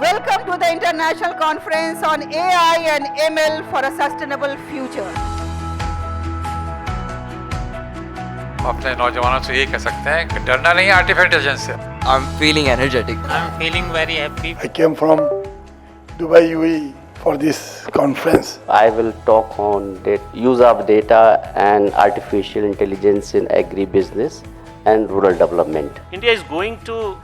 Welcome to the International Conference on AI and ML for a Sustainable Future. अपने नौजवानों से यही कह सकते हैं कि डरना नहीं है आर्टिफिशियल इंटेलिजेंस से। I'm feeling energetic. I'm feeling very happy. I came from Dubai, UAE for this conference. I will talk on the use of data and artificial intelligence in agribusiness and rural development. India is going to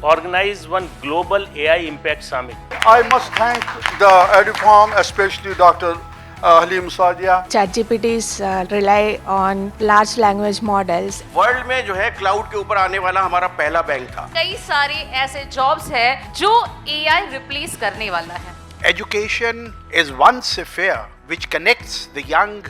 organize one global AI impact summit. I must thank the EduFarm, especially Dr. Halim Sadia. ChatGPTs rely on large language models. World में जो है cloud के ऊपर आने वाला हमारा पहला bank था. कई सारे ऐसे जॉब्स है जो AI रिप्लेस करने वाला है. Education is once a fair which connects the young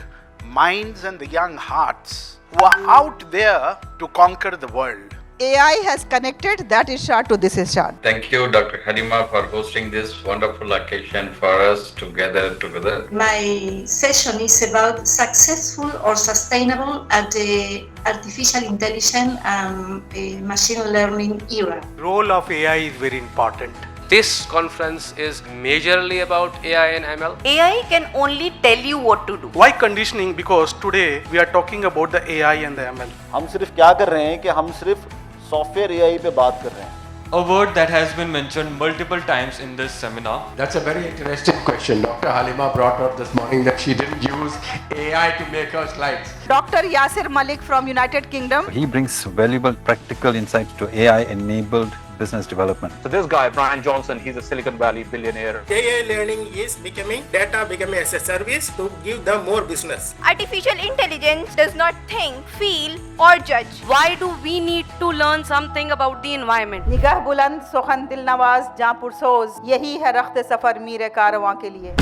minds and the young hearts who are out there to conquer the world. AI has connected that Isha to this Isha. Thank you, Dr. Halima, for hosting this wonderful occasion for us to gather together. My session is about successful or sustainable at the artificial intelligence and machine learning era. Role of AI is very important. This conference is majorly about AI and ML. AI can only tell you what to do. Why conditioning? Because today we are talking about the AI and the ML. हम सिर्फ क्या कर रहे हैं कि हम सिर्फ software AI पे बात कर रहे हैं. A word that has been mentioned multiple times in this seminar. That's a very interesting question. Dr. Halima brought up this morning that she didn't use AI to make her slides. Dr. Yasir Malik from United Kingdom. He brings valuable practical insights to AI-enabled business development. So this guy, Brian Johnson, he's a Silicon Valley billionaire. AI learning is becoming as a service to give them more business. Artificial intelligence does not think, feel or judge. Why do we need to learn something about the environment? निगाह बुलंद सुखन दिल नवाज जहाँ पुरसोज यही है रख्त सफर मीरे कारवां के लिए.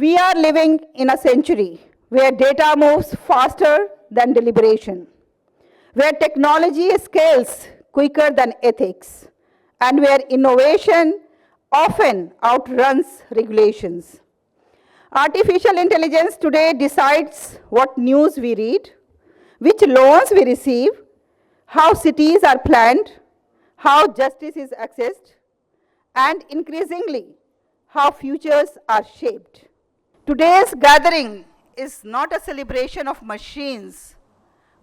We are living in a century where data moves faster than deliberation, where technology scales quicker than ethics, and where innovation often outruns regulations. Artificial intelligence today decides what news we read, which loans we receive, how cities are planned, how justice is accessed, and increasingly, how futures are shaped. Today's gathering is not a celebration of machines,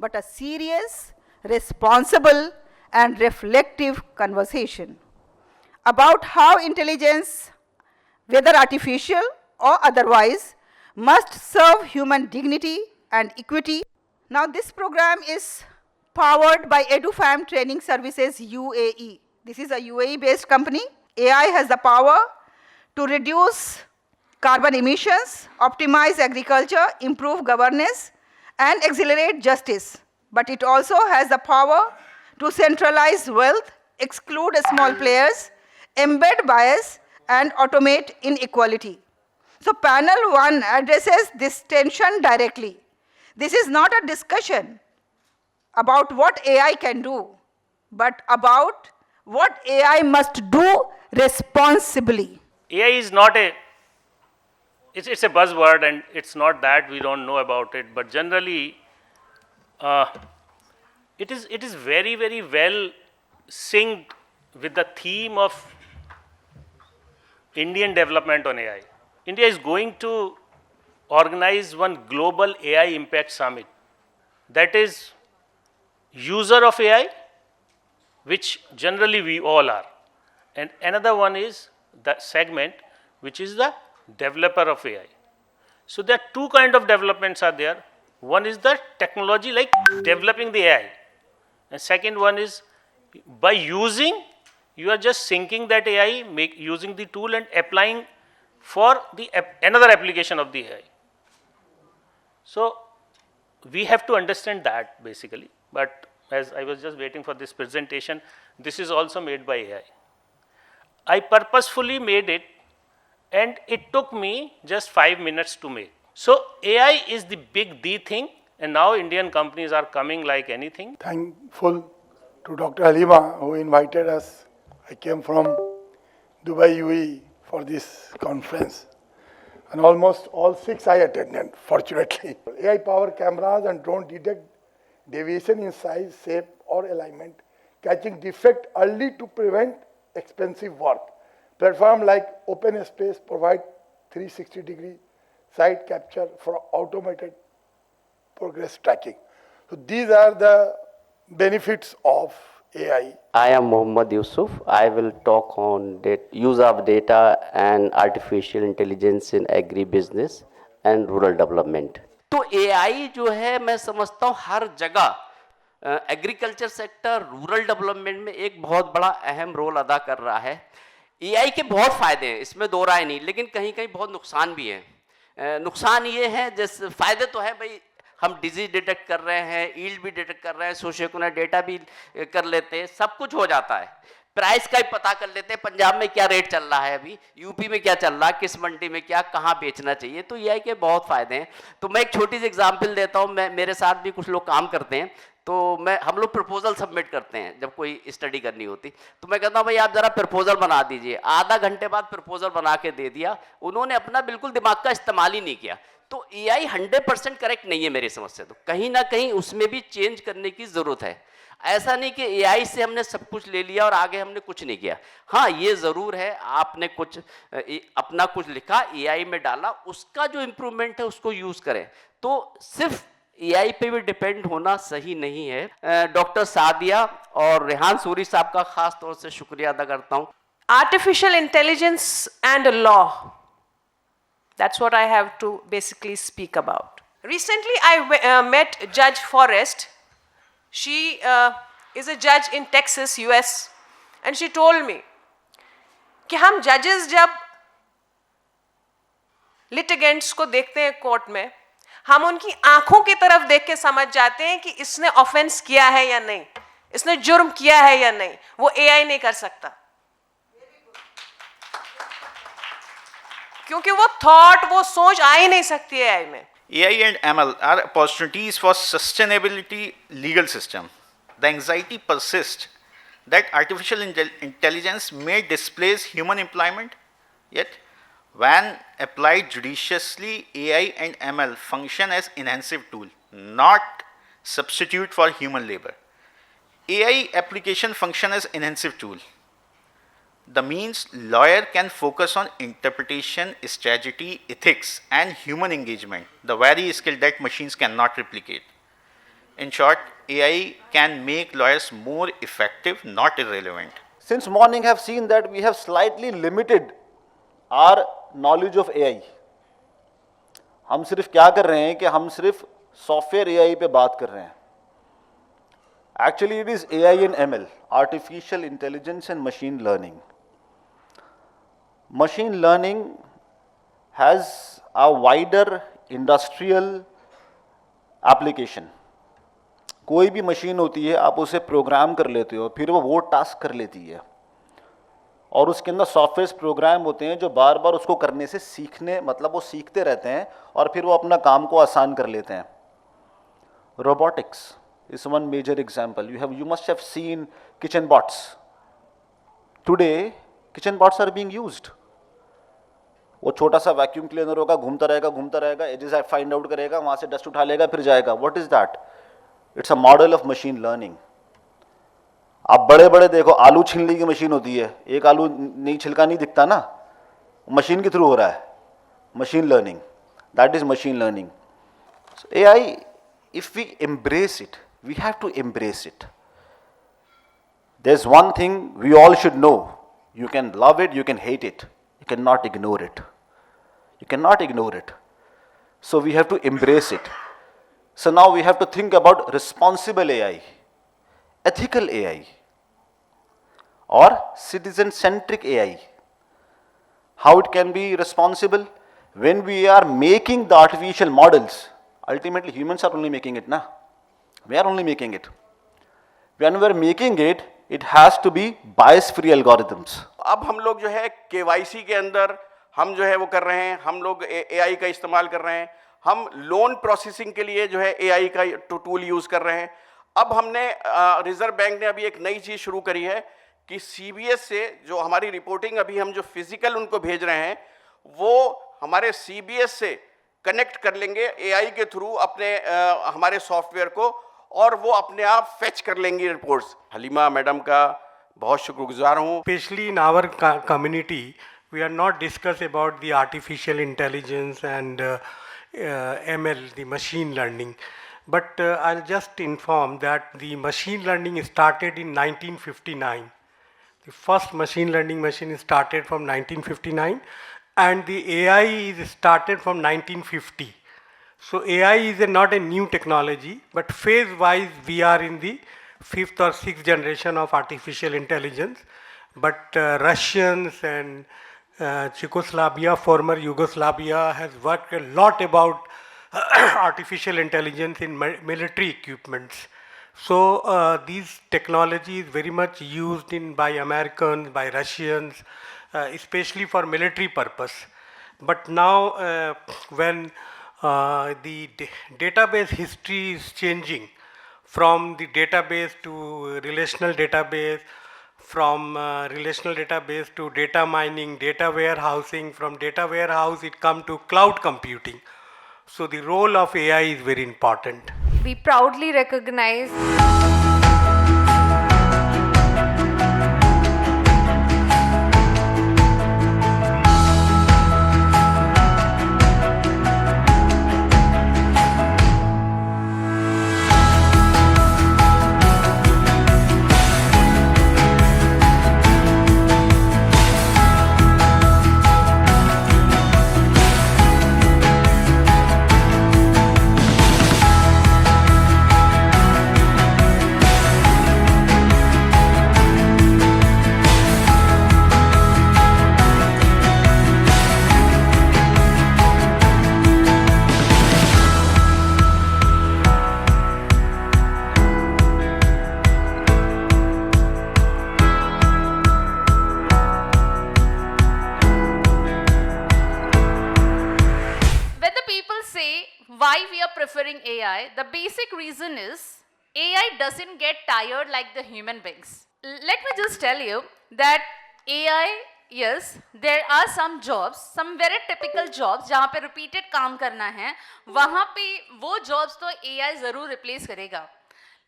but a serious, responsible, and reflective conversation about how intelligence, whether artificial or otherwise, must serve human dignity and equity. Now, this program is powered by EduFarm Training Services UAE. This is a UAE-based company. AI has the power to reduce carbon emissions, optimize agriculture, improve governance, and accelerate justice. But it also has the power to centralize wealth, exclude small players, embed bias, and automate inequality. So panel 1 addresses this tension directly. This is not a discussion about what AI can do, but about what AI must do responsibly. AI is not it's a buzzword, and it's not that we don't know about it, but generally it is very, very well synced with the theme of Indian development on AI. India is going to organize one global AI impact summit, that is user of AI, which generally we all are, and another one is the segment which is the developer of AI. So there are two kind of developments are there. One is the technology, like developing the AI, and second one is by using, you are just syncing that AI, using the tool and applying for the another application of the AI. So we have to understand that basically, but as I was just waiting for this presentation, this is also made by AI. I purposefully made it, and it took me just 5 minutes to make. So AI is the big D thing, and now Indian companies are coming like anything. Thankful to Dr. Halima who invited us. I came from Dubai, UAE for this conference. And almost all 6 I attended, fortunately. AI-powered cameras and drones detect deviation in size, shape, or alignment, catching defect early to prevent expensive work. Platforms like OpenSpace provide 360-degree site capture for automated progress tracking. So these are the benefits of AI. I am Mohammad Yusuf. I will talk on use of data and artificial intelligence in agribusiness and rural development. तो AI जो है मैं समझता हूँ हर जगह agriculture sector, rural development में एक बहुत बड़ा अहम रोल अदा कर रहा है। AI के बहुत फायदे हैं, इसमें दो राय नहीं, लेकिन कहीं कहीं बहुत नुकसान भी हैं। नुकसान ये है, जैसे फायदे तो है भाई, हम डिजीज डिटेक्ट कर रहे हैं, ईल्ड भी डिटेक्ट कर रहे हैं, सोशियो इकोनॉमिक डेटा भी कर लेते हैं, सब कुछ हो जाता है। प्राइस का ही पता कर लेते हैं, पंजाब में क्या रेट चल रहा है, अभी यूपी में क्या चल रहा है, किस मंडी में क्या, कहाँ बेचना चाहिए। तो ये है कि बहुत फ़ायदे हैं। तो मैं एक छोटी सी एग्जांपल देता हूँ। मेरे साथ भी कुछ लोग काम करते हैं, तो हम लोग प्रपोजल सबमिट करते हैं जब कोई स्टडी करनी होती। तो मैं कहता हूँ भाई आप ज़रा प्रपोजल बना दीजिए। आधा घंटे बाद प्रपोजल बना के दे दिया, उन्होंने अपना बिल्कुल दिमाग का इस्तेमाल ही नहीं किया। तो AI 100% करेक्ट नहीं है मेरी समझ से, तो कहीं ना कहीं उसमें भी चेंज करने की ज़रूरत है। ऐसा नहीं कि AI से हमने सब कुछ ले लिया और आगे हमने कुछ नहीं किया। हाँ, ये ज़रूर है, आपने कुछ अपना कुछ लिखा, AI में डाला, उसका जो इम्प्रूवमेंट है उसको यूज़ करें। तो सिर्फ AI पे भी डिपेंड होना सही नहीं है। डॉक्टर सादिया और रेहान सूरी साहब का खास तौर से शुक्रिया अदा करता हूँ। Artificial intelligence and law. That's what I have to basically speak about. Recently, I met Judge Forrest. She is a judge in Texas, US, and she told me कि हम judges जब litigants को देखते हैं कोर्ट में, हम उनकी आंखों की तरफ देख के समझ जाते हैं कि इसने ऑफेंस किया है या नहीं, इसने जुर्म किया है या नहीं। वो AI नहीं कर सकता, क्योंकि वो थॉट, वो सोच आ ही नहीं सकती है AI में। AI and ML are opportunities for sustainability legal system. The anxiety persists that artificial intelligence may displace human employment, yet when applied judiciously, AI and ML function as enhancing tool, not substitute for human labor. AI application function as enhancing tool. The means lawyer can focus on interpretation, strategy, ethics, and human engagement, the very skill that machines cannot replicate. In short, AI can make lawyers more effective, not irrelevant. Since morning, I have seen that we have slightly limited our knowledge of AI. हम सिर्फ क्या कर रहे हैं कि हम सिर्फ software AI पे बात कर रहे हैं. Actually, it is AI and ML, artificial intelligence and machine learning. Machine learning has a wider industrial application. कोई भी मशीन होती है, आप उसे प्रोग्राम कर लेते हो, फिर वो टास्क कर लेती है, और उसके अंदर सॉफ्टवेयर प्रोग्राम होते हैं जो बार बार उसको करने से सीखने, मतलब वो सीखते रहते हैं और फिर वो अपना काम को आसान कर लेते हैं. Robotics is one major example. You must have seen kitchen bots. Today, kitchen bots are being used. वो छोटा सा वैक्यूम क्लीनर होगा, घूमता रहेगा, एजेस फाइंड आउट करेगा, वहाँ से डस्ट उठा लेगा, फिर जाएगा. What is that? It's a model of machine learning. आप बड़े बड़े देखो, आलू छीलने की मशीन होती है, एक आलू नहीं छिलका नहीं दिखता ना, मशीन के थ्रू हो रहा है. Machine learning, that is machine learning. AI, if we embrace it, we have to embrace it. There's one thing we all should know. You can love it, you can hate it. You cannot ignore it. You cannot ignore it. So we have to embrace it. So now we have to think about responsible AI, ethical AI, or citizen-centric AI. How it can be responsible? When we are making the artificial models, ultimately humans are only making it, na? We are only making it. When we are making it, it has to be bias-free algorithms. अब हम लोग जो है KYC के अंदर हम जो है वो कर रहे हैं, हम लोग AI का इस्तेमाल कर रहे हैं. हम लोन प्रोसेसिंग के लिए जो है AI का टूल यूज़ कर रहे हैं। अब हमने रिजर्व बैंक ने अभी एक नई चीज़ शुरू करी है कि CBS से जो हमारी रिपोर्टिंग अभी हम जो फिजिकल उनको भेज रहे हैं वो हमारे CBS से कनेक्ट कर लेंगे AI के थ्रू अपने हमारे सॉफ्टवेयर को, और वो अपने आप फेच कर लेंगी रिपोर्ट्स। हलीमा मैडम का बहुत शुक्रगुजार हूँ। Especially in our community, we are not discuss about the artificial intelligence and ML, the machine learning. But I'll just inform that the machine learning started in 1959. The first machine learning machine started from 1959, and the AI is started from 1950. So AI is not a new technology, but phase-wise we are in the 5th or 6th generation of artificial intelligence. But Russians and Czechoslovakia, former Yugoslavia, has worked a lot about artificial intelligence in military equipments. So these technologies very much used by Americans, by Russians, especially for military purpose. But now when the database history is changing from the database to relational database, from relational database to data mining, data warehousing, from data warehouse it come to cloud computing. So the role of AI is very important. We proudly recognize why we are preferring AI, the basic reason is AI doesn't get tired like the human beings. Let me just tell you that AI, yes, there are some jobs, some very typical jobs जहाँ पे repeated काम करना है, वहाँ पे वो jobs तो AI ज़रूर replace करेगा,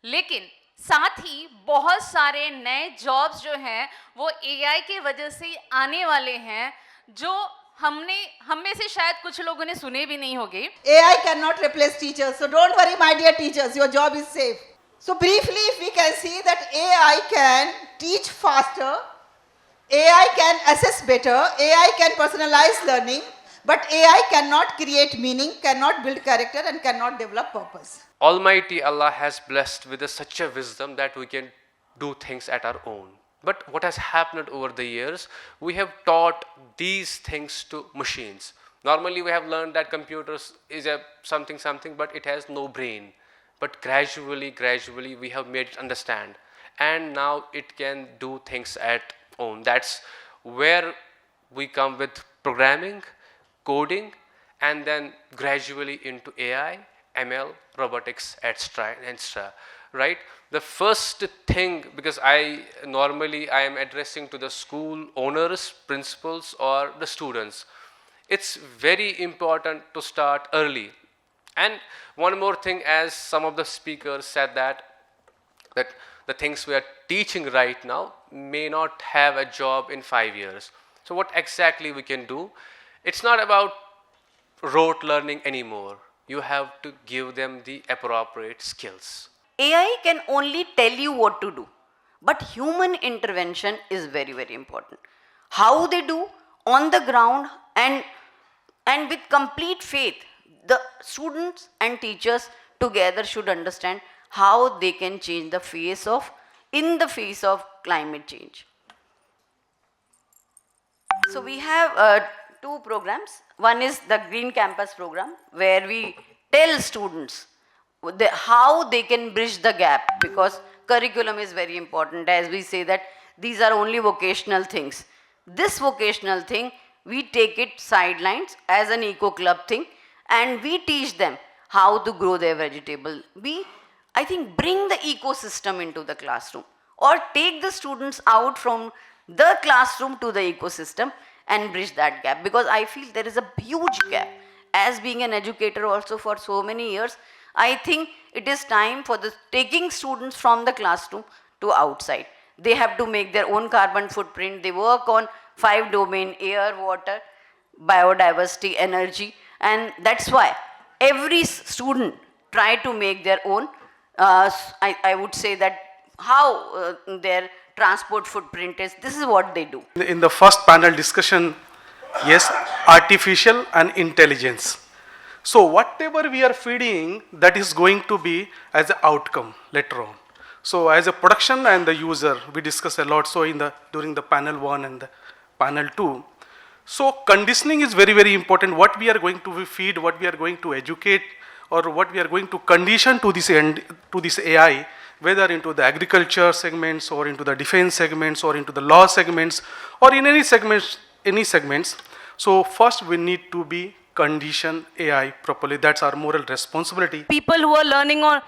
लेकिन साथ ही बहुत सारे नए jobs जो हैं वो AI के वजह से आने वाले हैं, जो हम में से शायद कुछ लोगों ने सुने भी नहीं होंगे. AI cannot replace teachers, so don't worry, my dear teachers, your job is safe. So briefly, if we can see that AI can teach faster, AI can assess better, AI can personalize learning, but AI cannot create meaning, cannot build character, and cannot develop purpose. Almighty Allah has blessed with such a wisdom that we can do things at our own. But what has happened over the years, we have taught these things to machines. Normally we have learned that computers is a something, but it has no brain. But gradually we have made it understand. And now it can do things at own. That's where we come with programming, coding, and then gradually into AI, ML, robotics, etc. Right? The first thing, because I am addressing to the school owners, principals, or the students, it's very important to start early. And one more thing, as some of the speakers said that the things we are teaching right now may not have a job in 5 years. So what exactly we can do? It's not about rote learning anymore. You have to give them the appropriate skills. AI can only tell you what to do, but human intervention is very, very important. How they do on the ground and with complete faith, the students and teachers together should understand how they can change in the face of climate change. So we have 2 programs. One is the Green Campus program, where we tell students how they can bridge the gap, because curriculum is very important. As we say that these are only vocational things. This vocational thing, we take it sidelines as an eco club thing, and we teach them how to grow their vegetable. We, I think, bring the ecosystem into the classroom, or take the students out from the classroom to the ecosystem and bridge that gap, because I feel there is a huge gap. As being an educator also for so many years, I think it is time for the taking students from the classroom to outside. They have to make their own carbon footprint. They work on 5 domain: air, water, biodiversity, energy, and that's why every student try to make their own. I would say that how their transport footprint is. This is what they do. In the first panel discussion, yes, artificial and intelligence. So whatever we are feeding, that is going to be as an outcome later on. So as a production and the user, we discuss a lot. So during the panel 1 and the panel 2. So conditioning is very, very important. What we are going to feed, what we are going to educate, or what we are going to condition to this AI, whether into the agriculture segments or into the defense segments or into the law segments or in any segments. So first we need to be condition AI properly. That's our moral responsibility. People who are learning on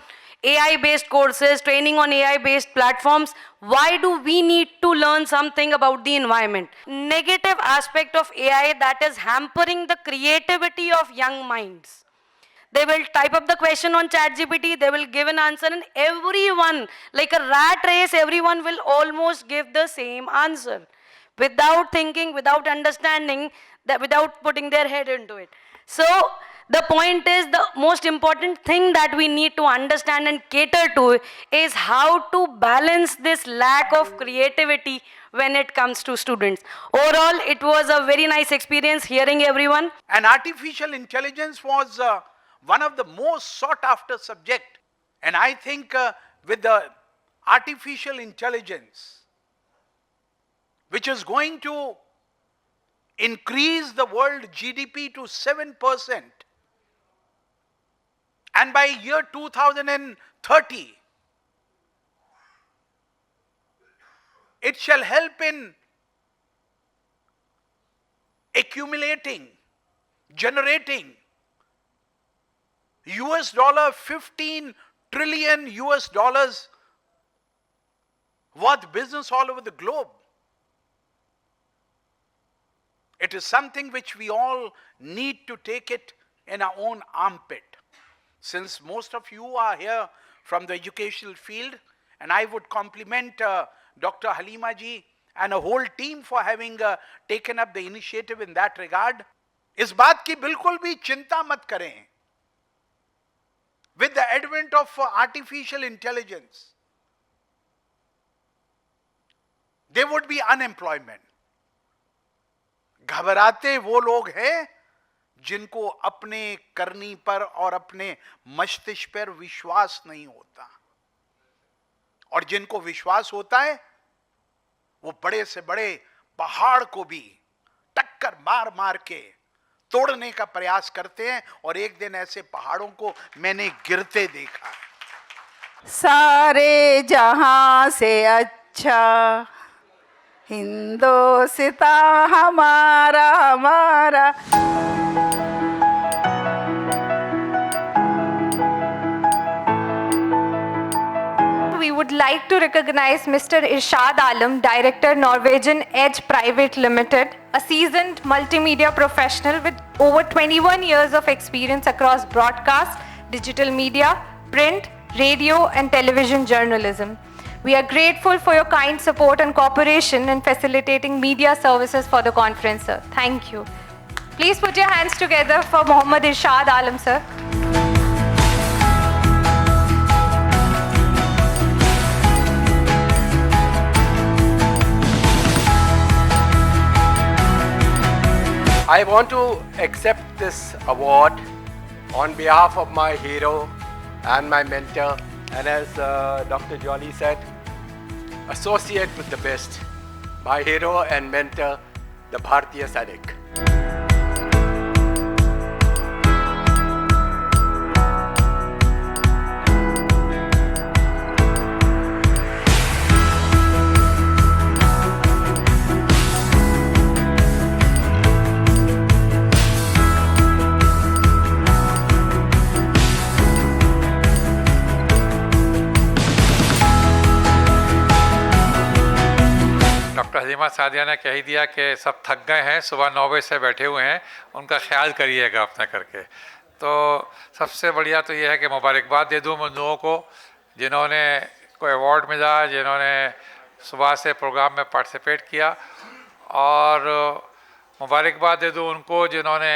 AI-based courses, training on AI-based platforms, why do we need to learn something about the environment? Negative aspect of AI that is hampering the creativity of young minds. They will type up the question on ChatGPT, they will give an answer, and everyone, like a rat race, everyone will almost give the same answer without thinking, without understanding, without putting their head into it. So the point is, the most important thing that we need to understand and cater to is how to balance this lack of creativity when it comes to students. Overall, it was a very nice experience hearing everyone. And artificial intelligence was one of the most sought after subject. And I think with the artificial intelligence, which is going to increase the world GDP to 7%, and by year 2030, it shall help in accumulating, generating $15 trillion worth business all over the globe. It is something which we all need to take it in our own armpit. Since most of you are here from the educational field, and I would compliment Dr. Halima ji and a whole team for having taken up the initiative in that regard. इस बात की बिल्कुल भी चिंता मत करें. With the advent of artificial intelligence, there would be unemployment. घबराते वो लोग हैं जिनको अपने करनी पर और अपने मस्तिष्क पर विश्वास नहीं होता, और जिनको विश्वास होता है वो बड़े से बड़े पहाड़ को भी टक्कर मार मार के तोड़ने का प्रयास करते हैं, और एक दिन ऐसे पहाड़ों को मैंने गिरते देखा. सारे जहां से अच्छा हिंदुस्तान हमारा हमारा. We would like to recognize Mr. Irshad Alam, Director, Norwegian Edge Private Limited, a seasoned multimedia professional with over 21 years of experience across broadcast, digital media, print, radio and television journalism. We are grateful for your kind support and cooperation in facilitating media services for the conference, sir. Thank you. Please put your hands together for Mohammad Irshad Alam, sir. I want to accept this award on behalf of my hero and my mentor, and as Dr. Jolly said, associate with the best, my hero and mentor, the Bharatiya Sainik. Halima Sadia ने कह ही दिया कि सब थक गए हैं, सुबह 9 बजे से बैठे हुए हैं, उनका ख्याल करिएगा अपना करके। तो सबसे बढ़िया तो ये है कि मुबारकबाद दे दूँ उन लोगों को जिन्होंने कोई अवार्ड मिला, जिन्होंने सुबह से प्रोग्राम में पार्टिसिपेट किया, और मुबारकबाद दे दूँ उनको जिन्होंने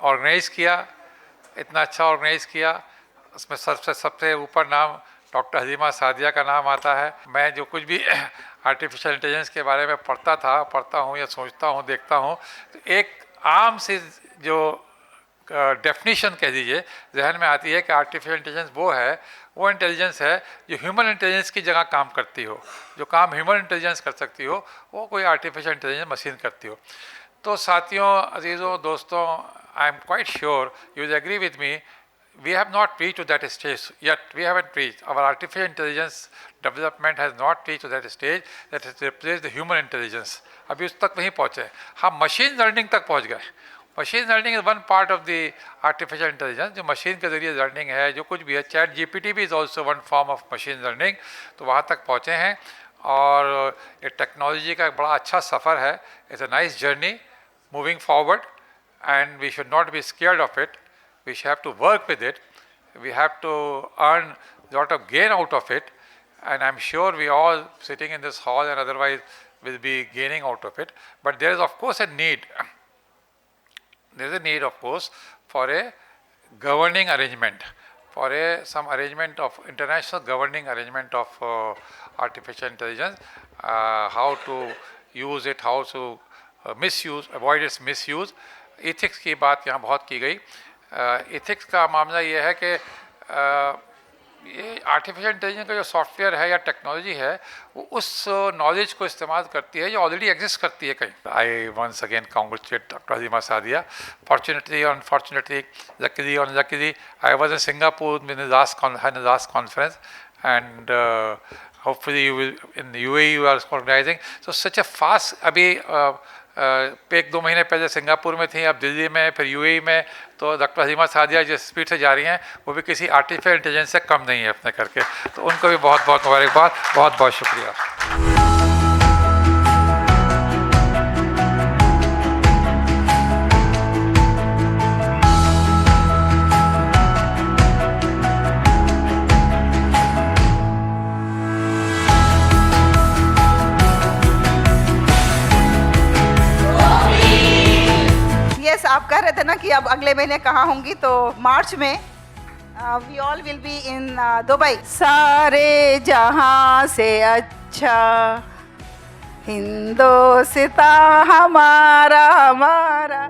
ऑर्गेनाइज़ किया, इतना अच्छा ऑर्गेनाइज़ किया। उसमें सबसे ऊपर नाम डॉक्टर हलीमा सादिया का नाम आता है। मैं जो कुछ भी आर्टिफिशियल इंटेलिजेंस के बारे में पढ़ता हूँ या सोचता हूँ, देखता हूँ, तो एक आम सी जो डेफिनेशन कह दीजिए जहन में आती है कि आर्टिफिशियल इंटेलिजेंस वो इंटेलिजेंस है जो ह्यूमन इंटेलिजेंस की जगह काम करती हो। जो काम ह्यूमन इंटेलिजेंस कर सकती हो वो कोई आर्टिफिशियल इंटेलिजेंस मशीन करती हो। तो साथियों, अजीज़ों, दोस्तों, I am quite sure you will agree with me, we have not reached to that stage yet. We haven't reached. Our artificial intelligence development has not reached to that stage that has replaced the human intelligence. अभी उस तक नहीं पहुँचे। हम machine learning तक पहुँच गए। Machine learning is one part of the artificial intelligence, जो मशीन के ज़रिए लर्निंग है, जो कुछ भी है। चैट GPT भी is also one form of machine learning. तो वहाँ तक पहुँचे हैं और ये टेक्नोलॉजी का एक बड़ा अच्छा सफ़र है। It's a nice journey moving forward and we should not be scared of it. We should have to work with it. We have to earn a lot of gain out of it, and I'm sure we all sitting in this hall and otherwise will be gaining out of it. But there is of course a need. There is a need of course for a governing arrangement, for some arrangement of international governing arrangement of artificial intelligence, how to use it, how to misuse, avoid its misuse. Ethics की बात यहाँ बहुत की गई। Ethics का मामला ये है कि ये आर्टिफिशियल इंटेलिजेंस का जो सॉफ्टवेयर है या टेक्नोलॉजी है वो उस नॉलेज को इस्तेमाल करती है जो ऑलरेडी एग्जिस्ट करती है कहीं। I once again congratulate doctor Halima Sadia. Fortunately unfortunately, luckily unluckily, I was in Singapore in the last conference, and hopefully you will in the UAE you are organizing. So such a fast, अभी एक 2 महीने पहले Singapore में थी, अब दिल्ली में, फिर UAE में. तो डॉक्टर हलीमा सादिया जिस स्पीड से जा रही हैं वो भी किसी आर्टिफिशियल इंटेलिजेंस से कम नहीं है अपने करके. तो उनको भी बहुत बहुत मुबारकबाद, बहुत बहुत शुक्रिया. यस, आप कह रहे थे ना कि अब अगले महीने कहाँ होंगी, तो मार्च में we all will be in Dubai. सारे जहां से अच्छा हिंदुस्तान हमारा हमारा